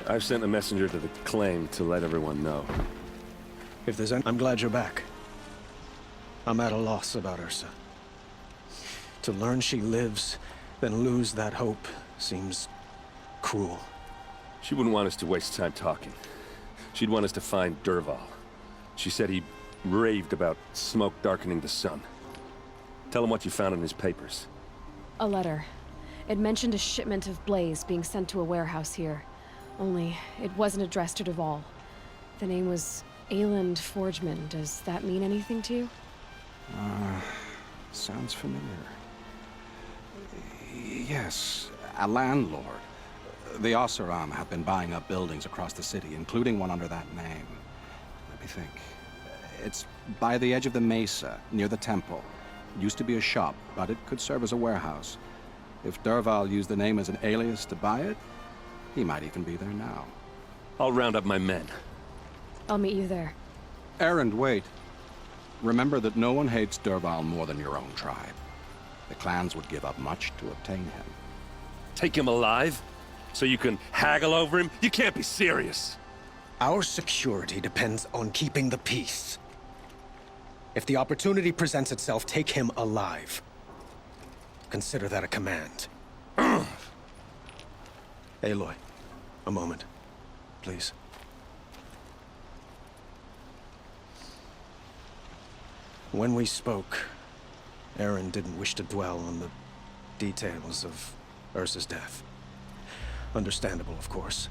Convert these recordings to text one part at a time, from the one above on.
I've sent a messenger to the claim to let everyone know. If there's any... I'm glad you're back. I'm at a loss about Ursa. To learn she lives, then lose that hope, seems cruel. She wouldn't want us to waste time talking. She'd want us to find Dervahl. She said he raved about smoke darkening the sun. Tell him what you found in his papers. A letter. It mentioned a shipment of blaze being sent to a warehouse here. Only, it wasn't addressed to Dervahl. The name was Ayland Forgeman. Does that mean anything to you? Sounds familiar. Yes, a landlord. The Oseram have been buying up buildings across the city, including one under that name. Let me think. It's by the edge of the mesa, near the temple. It used to be a shop, but it could serve as a warehouse. If Dervahl used the name as an alias to buy it, he might even be there now. I'll round up my men. I'll meet you there. Erend, wait. Remember that no one hates Dervahl more than your own tribe. The clans would give up much to obtain him. Take him alive? So you can haggle over him? You can't be serious. Our security depends on keeping the peace. If the opportunity presents itself, take him alive. Consider that a command. Aloy, a moment, please. When we spoke, Erend didn't wish to dwell on the details of Ursa's death. Understandable, of course.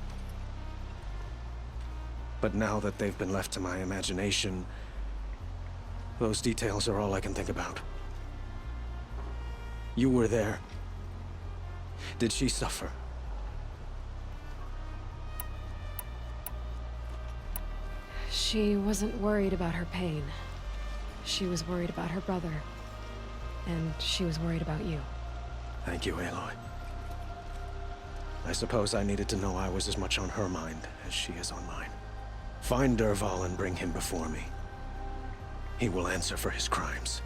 But now that they've been left to my imagination, those details are all I can think about. You were there. Did she suffer? She wasn't worried about her pain. She was worried about her brother. And she was worried about you. Thank you, Aloy. I suppose I needed to know I was as much on her mind as she is on mine. Find Dervahl and bring him before me. He will answer for his crimes.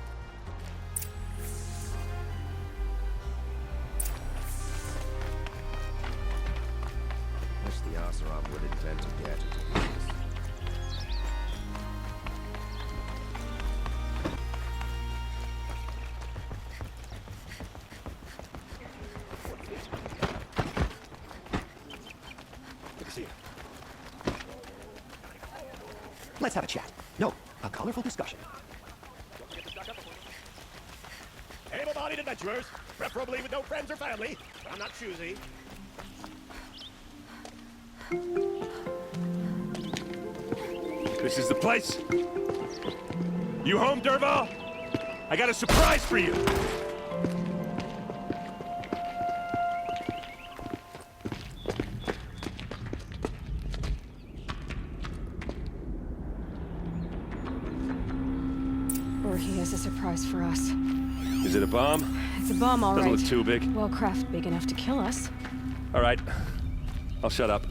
Wish the Oseram would invent a gadget. Let's have a chat. No, a colorful discussion. Able-bodied adventurers, preferably with no friends or family. I'm not choosy. This is the place? You home, Dervahl? I got a surprise for you! Or he has a surprise for us. Is it a bomb? It's a bomb, all right. Doesn't look too big. Well, craft big enough to kill us. All right. I'll shut up.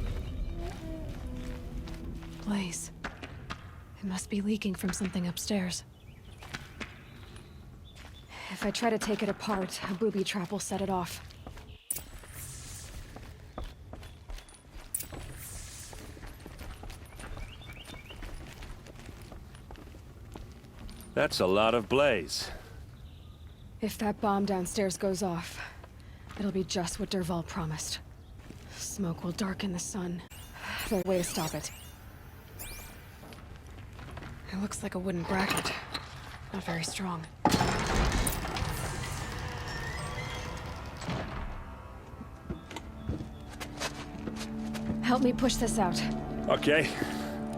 Blaze. It must be leaking from something upstairs. If I try to take it apart, a booby trap will set it off. That's a lot of blaze. If that bomb downstairs goes off, it'll be just what Dervahl promised. Smoke will darken the sun. There's a way to stop it. It looks like a wooden bracket. Not very strong. Help me push this out. Okay.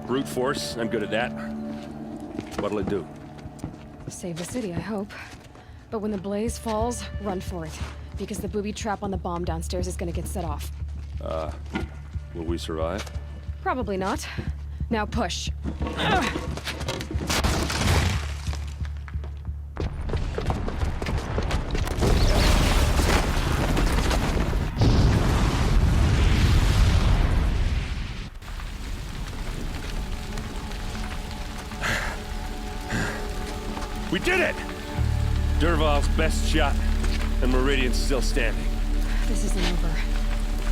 Brute force, I'm good at that. What'll it do? Save the city, I hope. But when the blaze falls, run for it. Because the booby trap on the bomb downstairs is gonna get set off. Will we survive? Probably not. Now push. Ugh. We did it! Dervahl's best shot, and Meridian's still standing. This isn't over.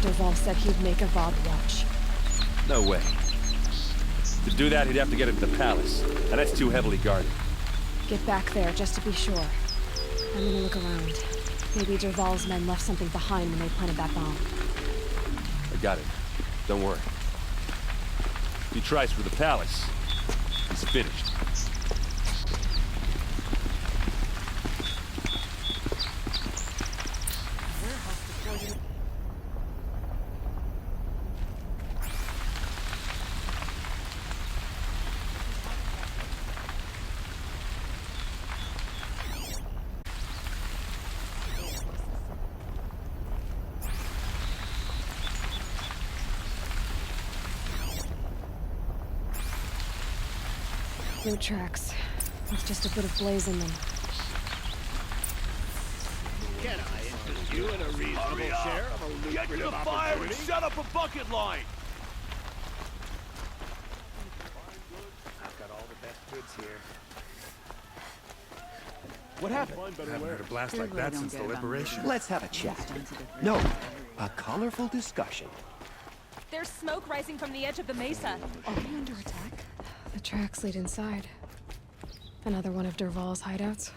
Dervahl said he'd make a Vod watch. No way. To do that, he'd have to get into the palace, and that's too heavily guarded. Get back there, just to be sure. I'm gonna look around. Maybe Derval's men left something behind when they planted that bomb. I got it. Don't worry. If he tries for the palace, he's finished. Boot tracks. With just a bit of blaze in them. Can I interest you in a reasonable share of a lucrative opportunity? Set up a bucket line! I've got all the best goods here. What happened? Haven't heard a blast like that since the liberation. Let's have a chat. No, a colorful discussion. There's smoke rising from the edge of the mesa. Are we under attack? The tracks lead inside. Another one of Derval's hideouts.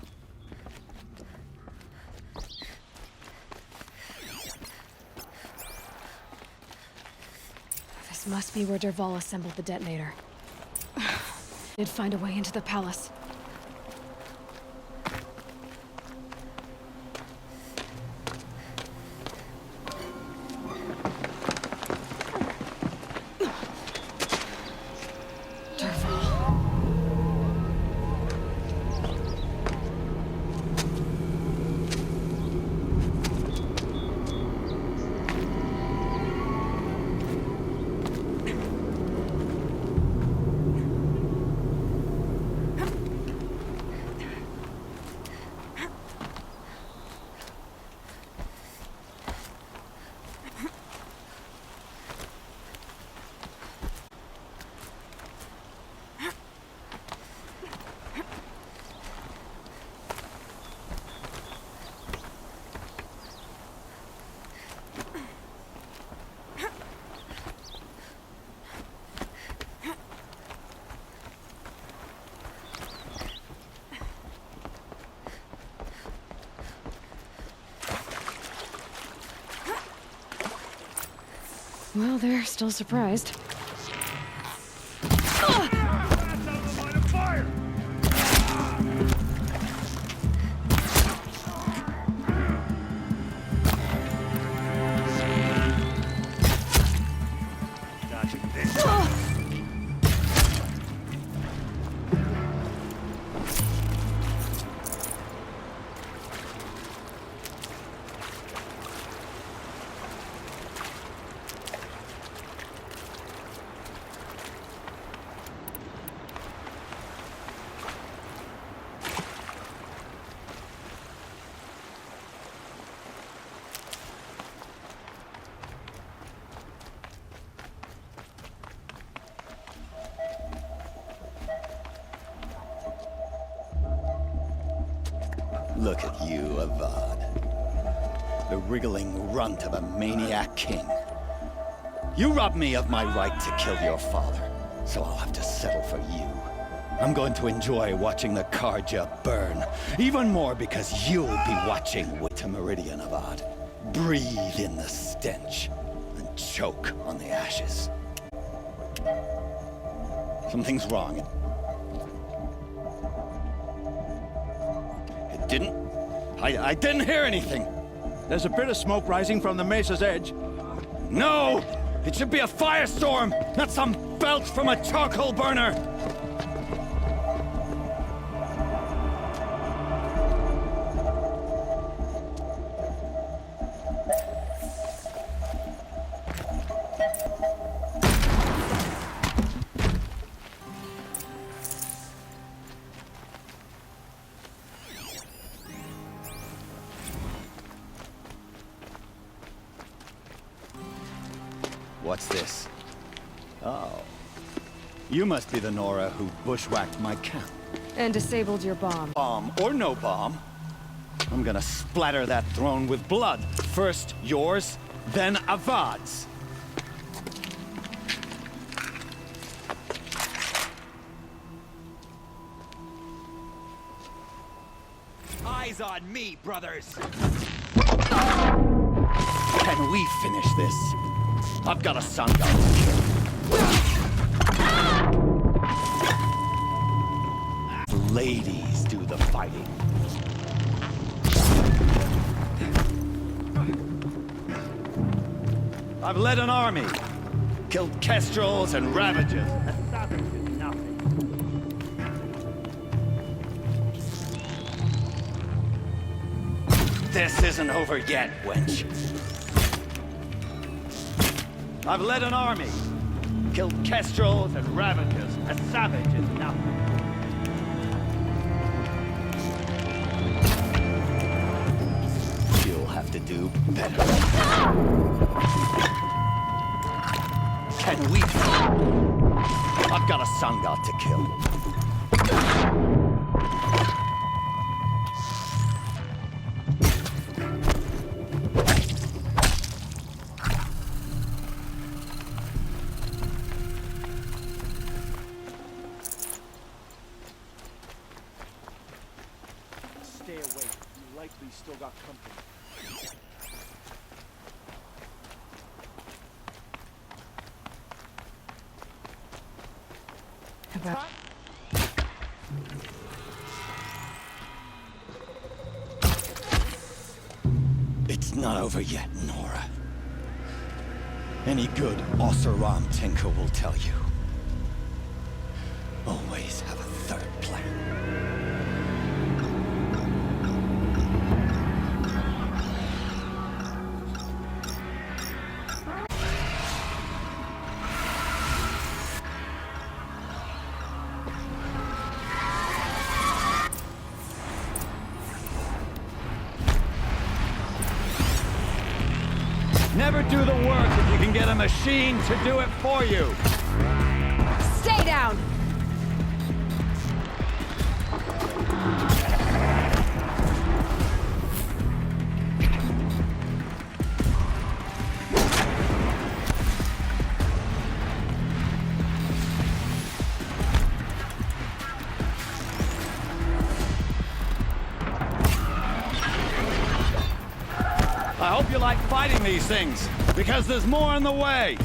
This must be where Derval assembled the detonator. They'd find a way into the palace. Well, they're still surprised. Look at you, Avad. The wriggling runt of a maniac king. You robbed me of my right to kill your father, so I'll have to settle for you. I'm going to enjoy watching the Karja burn, even more because you'll be watching with Meridian, Avad. Breathe in the stench and choke on the ashes. Something's wrong. I didn't hear anything. There's a bit of smoke rising from the mesa's edge. No! It should be a firestorm, not some belch from a charcoal burner! What's this? Oh. You must be the Nora who bushwhacked my camp. And disabled your bomb. Bomb or no bomb, I'm gonna splatter that throne with blood. First yours, then Avad's. eyes on me, brothers! Can we finish this? I've got a sun god to kill. The ladies do the fighting. I've led an army. Killed kestrels and ravagers. A savage is nothing. This isn't over yet, wench. I've led an army. Killed kestrels and ravagers. A savage is nothing. You'll have to do better. Can we? I've got a sun god to kill. Stay away. You likely still got company. About... It's not over yet, Nora. Any good Oseram tinker will tell you. Always have a third plan. Never do the work if you can get a machine to do it for you! Stay down! I hope you like fighting these things, because there's more in the way!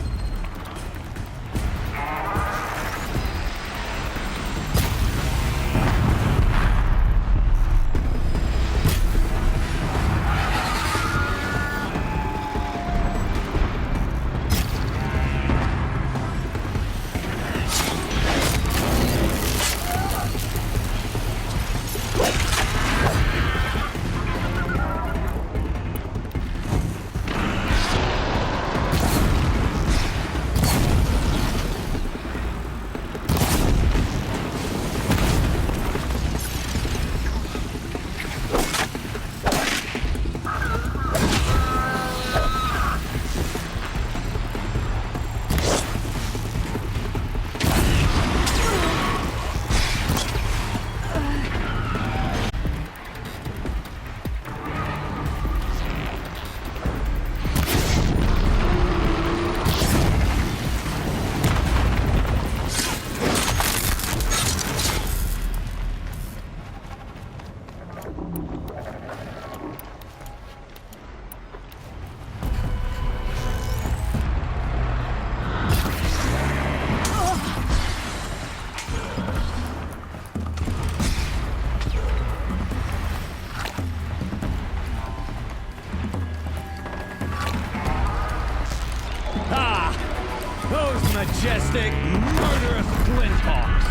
Those majestic, murderous flinthawks!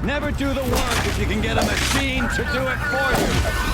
Never do the work if you can get a machine to do it for you!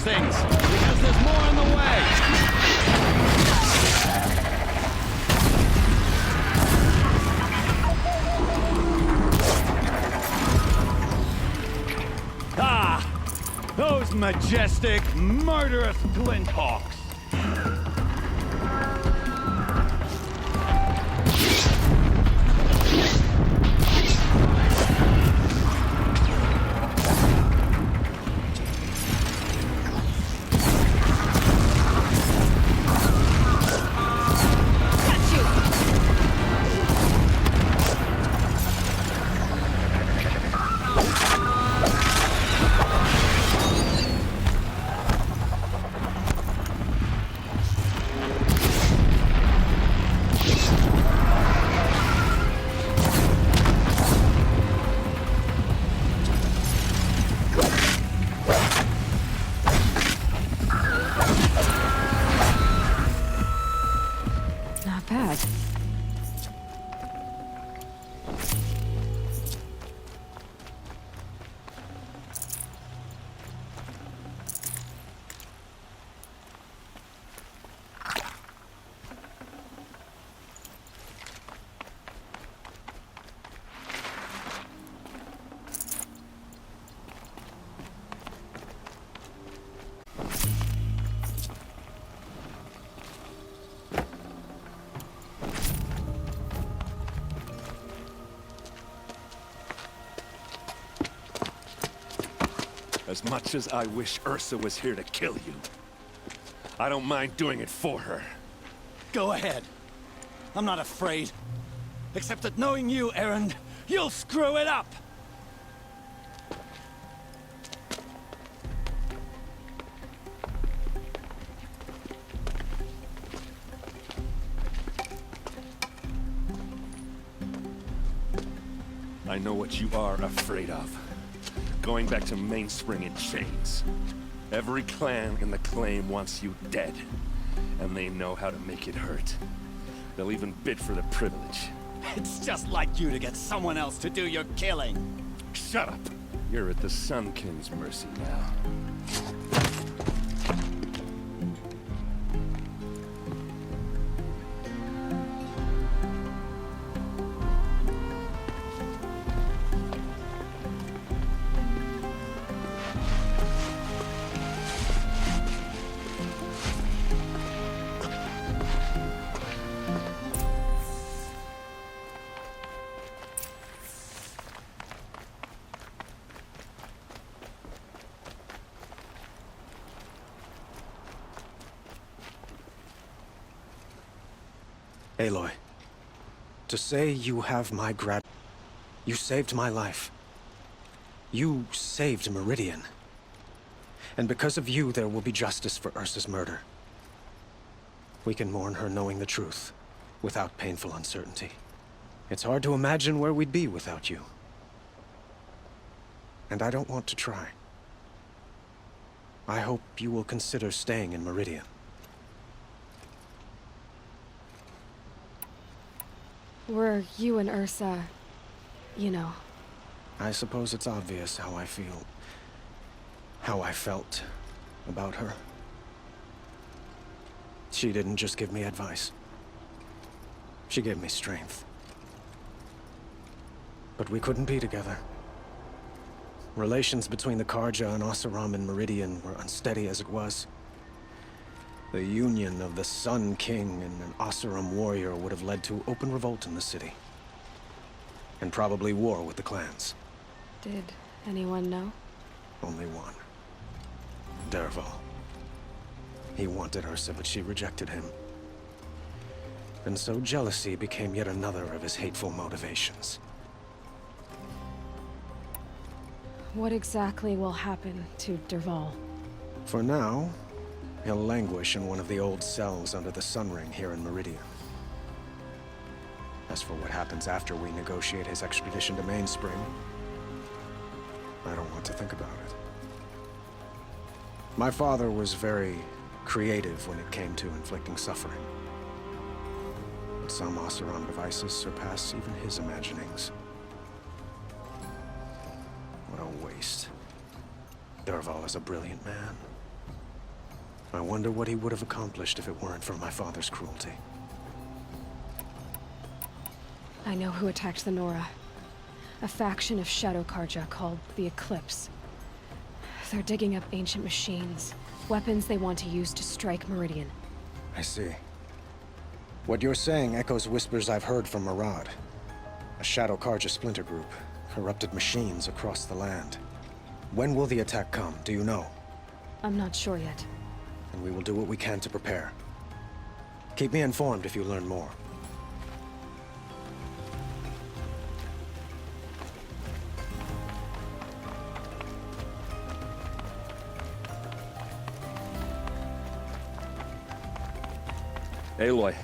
things, because there's more on the way! Ah! Those majestic, murderous glinthawks! Not bad. As much as I wish Ursa was here to kill you, I don't mind doing it for her. Go ahead. I'm not afraid. Except that knowing you, Erend, you'll screw it up! I know what you are afraid of. Going back to Mainspring in chains. Every clan in the claim wants you dead. And they know how to make it hurt. They'll even bid for the privilege. It's just like you to get someone else to do your killing. Shut up! You're at the Sun King's mercy now. Aloy, to say you have my you saved my life. You saved Meridian. And because of you, there will be justice for Ursa's murder. We can mourn her knowing the truth, without painful uncertainty. It's hard to imagine where we'd be without you. And I don't want to try. I hope you will consider staying in Meridian. Were you and Ursa, you know. I suppose it's obvious how I feel. How I felt about her. She didn't just give me advice. She gave me strength. But we couldn't be together. Relations between the Karja and Oseram and Meridian were unsteady as it was. The union of the Sun King and an Oseram warrior would have led to open revolt in the city. And probably war with the clans. Did anyone know? Only one. Dervahl. He wanted Ursa, but she rejected him. And so jealousy became yet another of his hateful motivations. What exactly will happen to Dervahl? For now, he'll languish in one of the old cells under the Sun Ring here in Meridian. As for what happens after we negotiate his extradition to Mainspring, I don't want to think about it. My father was very creative when it came to inflicting suffering. But some Oseram devices surpass even his imaginings. What a waste. Dervahl is a brilliant man. I wonder what he would have accomplished if it weren't for my father's cruelty. I know who attacked the Nora. A faction of Shadow Karja called the Eclipse. They're digging up ancient machines, weapons they want to use to strike Meridian. I see. What you're saying echoes whispers I've heard from Murad. A Shadow Karja splinter group, corrupted machines across the land. When will the attack come, do you know? I'm not sure yet. And we will do what we can to prepare. Keep me informed if you learn more. Aloy,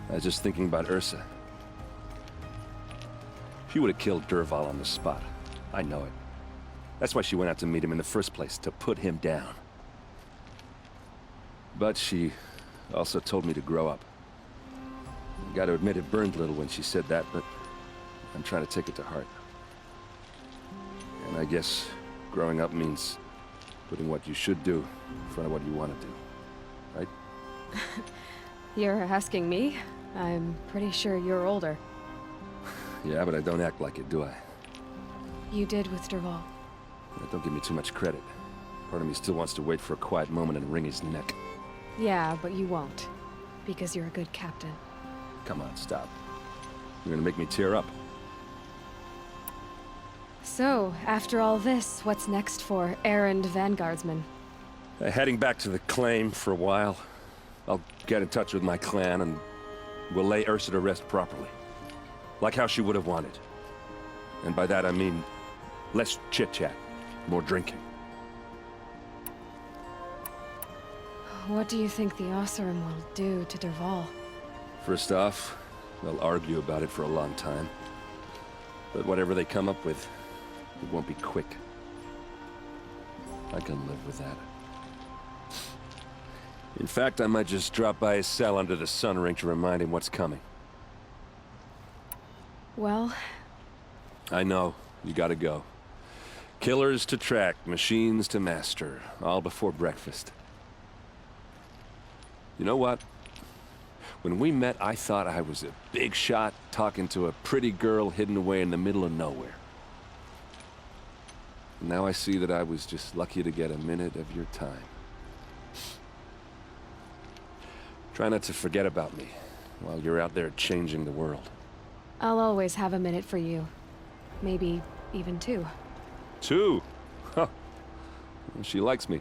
I was just thinking about Ursa. She would have killed Dervahl on the spot. I know it. That's why she went out to meet him in the first place, to put him down. But she also told me to grow up. I gotta admit it burned a little when she said that, but I'm trying to take it to heart. And I guess growing up means putting what you should do in front of what you want to do, right? You're asking me? I'm pretty sure you're older. Yeah, but I don't act like it, do I? You did with Dervahl. Don't give me too much credit. Part of me still wants to wait for a quiet moment and wring his neck. Yeah, but you won't. Because you're a good captain. Come on, stop. You're gonna make me tear up. So, after all this, what's next for errand vanguardsman? Heading back to the claim for a while. I'll get in touch with my clan and we'll lay Ursa to rest properly. Like how she would have wanted. And by that I mean less chit-chat, more drinking. What do you think the Oseram will do to Dervahl? First off, they'll argue about it for a long time. But whatever they come up with, it won't be quick. I can live with that. In fact, I might just drop by his cell under the sun ring to remind him what's coming. Well... I know. You gotta go. Killers to track, machines to master. All before breakfast. You know what? When we met, I thought I was a big shot talking to a pretty girl hidden away in the middle of nowhere. Now I see that I was just lucky to get a minute of your time. Try not to forget about me while you're out there changing the world. I'll always have a minute for you. Maybe even two. 2? Huh. She likes me.